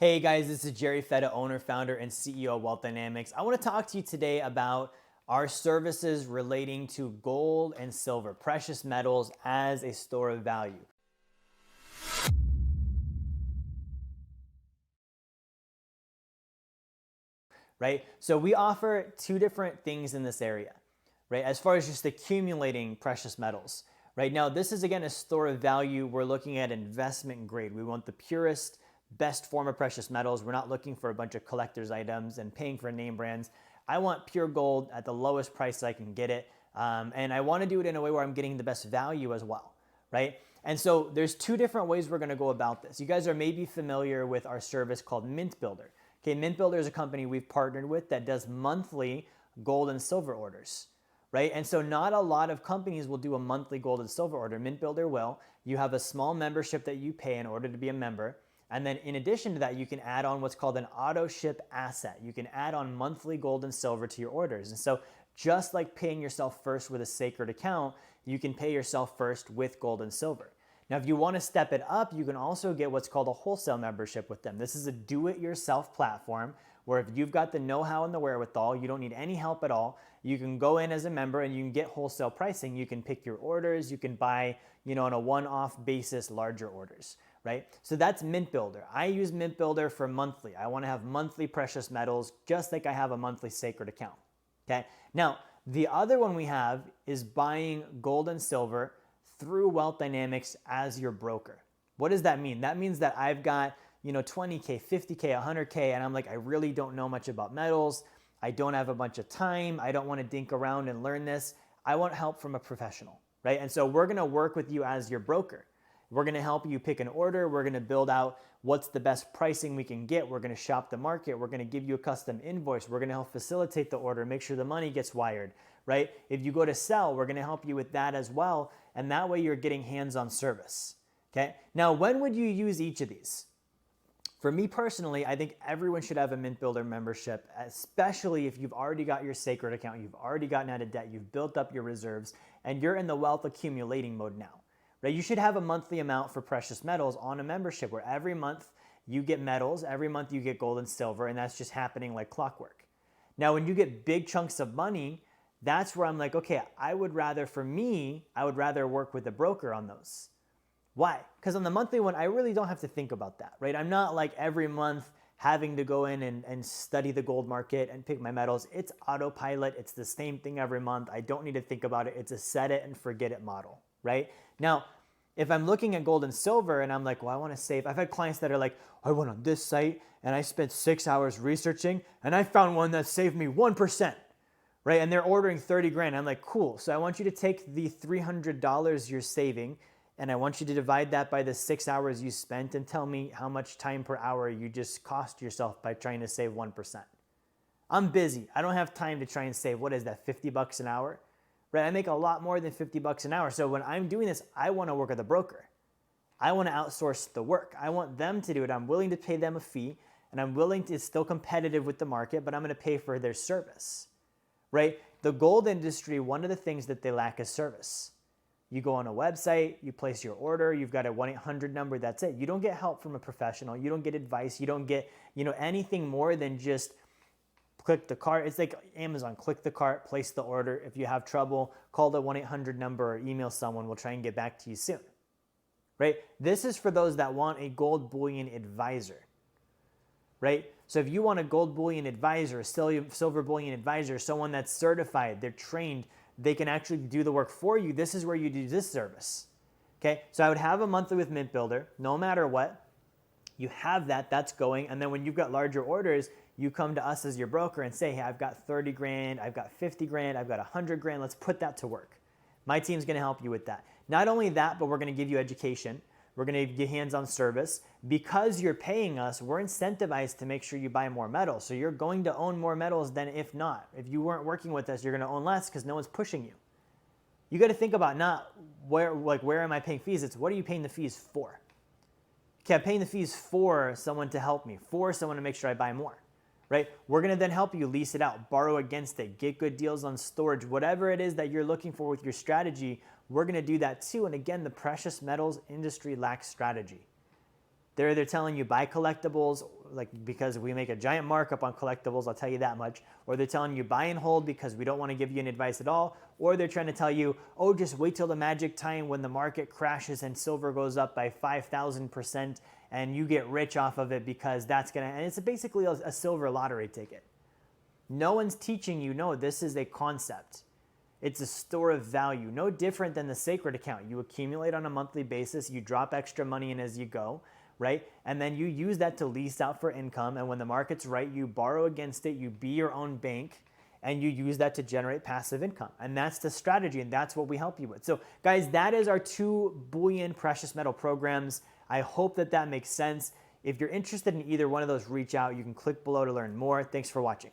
Hey guys, this is Jerry Fetta, owner, founder, and CEO of Wealth Dynamics. I want to talk to you today about our services relating to gold and silver, precious metals as a store of value. Right? So we offer two different things in this area, right? As far as just accumulating precious metals. Right now, this is again a store of value. We're looking at investment grade. We want the purest, best form of precious metals. We're not looking for a bunch of collector's items and paying for name brands. I want pure gold at the lowest price I can get it. And I want to do it in a way where I'm getting the best value as well, right? And so there's two different ways we're going to go about this. You guys are maybe familiar with our service called Mint Builder. Okay, Mint Builder is a company we've partnered with that does monthly gold and silver orders, right? And so not a lot of companies will do a monthly gold and silver order. Mint Builder will. You have a small membership that you pay in order to be a member. And then in addition to that, you can add on what's called an auto ship asset. You can add on monthly gold and silver to your orders. And so just like paying yourself first with a sacred account, you can pay yourself first with gold and silver. Now, if you want to step it up, you can also get what's called a wholesale membership with them. This is a do-it-yourself platform where if you've got the know-how and the wherewithal, you don't need any help at all. You can go in as a member and you can get wholesale pricing. You can pick your orders. You can buy, on a one-off basis, larger orders, right? So that's Mint Builder. I use Mint Builder for monthly. I want to have monthly precious metals just like I have a monthly sacred account, okay? Now, the other one we have is buying gold and silver through Wealth Dynamics as your broker. What does that mean? That means that I've got, 20K, 50K, 100K, and I'm like, I really don't know much about metals. I don't have a bunch of time. I don't want to dink around and learn this. I want help from a professional, right? And so we're going to work with you as your broker. We're going to help you pick an order. We're going to build out what's the best pricing we can get. We're going to shop the market. We're going to give you a custom invoice. We're going to help facilitate the order, make sure the money gets wired, right? If you go to sell, we're going to help you with that as well. And that way you're getting hands-on service, okay? Now, when would you use each of these? For me personally, I think everyone should have a Mint Builder membership, especially if you've already got your sacred account, you've already gotten out of debt, you've built up your reserves, and you're in the wealth accumulating mode now, right? You should have a monthly amount for precious metals on a membership where every month you get metals, every month you get gold and silver, and that's just happening like clockwork. Now, when you get big chunks of money, that's where I'm like, okay, I would rather work with a broker on those. Why? Because on the monthly one, I really don't have to think about that, right? I'm not like every month having to go in and study the gold market and pick my metals. It's autopilot. It's the same thing every month. I don't need to think about it. It's a set it and forget it model, right? Now, if I'm looking at gold and silver and I'm like, well, I want to save. I've had clients that are like, I went on this site and I spent 6 hours researching and I found one that saved me 1%. Right? And they're ordering 30 grand. I'm like, cool. So I want you to take the $300 you're saving and I want you to divide that by the 6 hours you spent and tell me how much time per hour you just cost yourself by trying to save 1%. I'm busy. I don't have time to try and save, what is that, $50 an hour? Right? I make a lot more than $50 an hour. So when I'm doing this, I want to work with a broker. I want to outsource the work. I want them to do it. I'm willing to pay them a fee and I'm willing to, it's still competitive with the market, but I'm going to pay for their service. Right? The gold industry, one of the things that they lack is service. You go on a website, you place your order, you've got a 1-800 number, that's it. You don't get help from a professional. You don't get advice. You don't get, anything more than just click the cart. It's like Amazon, click the cart, place the order. If you have trouble, call the 1-800 number or email someone. We'll try and get back to you soon. Right? This is for those that want a gold bullion advisor. Right? So if you want a gold bullion advisor, a silver bullion advisor, someone that's certified, they're trained, they can actually do the work for you, this is where you do this service. Okay? So I would have a monthly with Mint Builder, no matter what. You have that, that's going. And then when you've got larger orders, you come to us as your broker and say, hey, I've got 30 grand, I've got 50 grand, I've got 100 grand, let's put that to work. My team's gonna help you with that. Not only that, but we're gonna give you education. We're going to give you hands-on service. Because you're paying us, we're incentivized to make sure you buy more metals. So you're going to own more metals than if not. If you weren't working with us, you're going to own less because no one's pushing you. You got to think about not where am I paying fees? It's what are you paying the fees for? Okay, I'm paying the fees for someone to help me, for someone to make sure I buy more. Right? We're going to then help you lease it out, borrow against it, get good deals on storage, whatever it is that you're looking for with your strategy, we're going to do that too. And again, the precious metals industry lacks strategy. They're either telling you buy collectibles, like because we make a giant markup on collectibles, I'll tell you that much, or they're telling you buy and hold because we don't want to give you any advice at all, or they're trying to tell you, oh, just wait till the magic time when the market crashes and silver goes up by 5,000% and you get rich off of it because that's gonna, and it's basically a silver lottery ticket. No one's teaching you, no, this is a concept. It's a store of value, no different than the sacred account. You accumulate on a monthly basis, you drop extra money in as you go, right? And then you use that to lease out for income. And when the market's right, you borrow against it, you be your own bank, and you use that to generate passive income. And that's the strategy, and that's what we help you with. So guys, that is our 2 bullion precious metal programs. I hope that makes sense. If you're interested in either one of those, reach out. You can click below to learn more. Thanks for watching.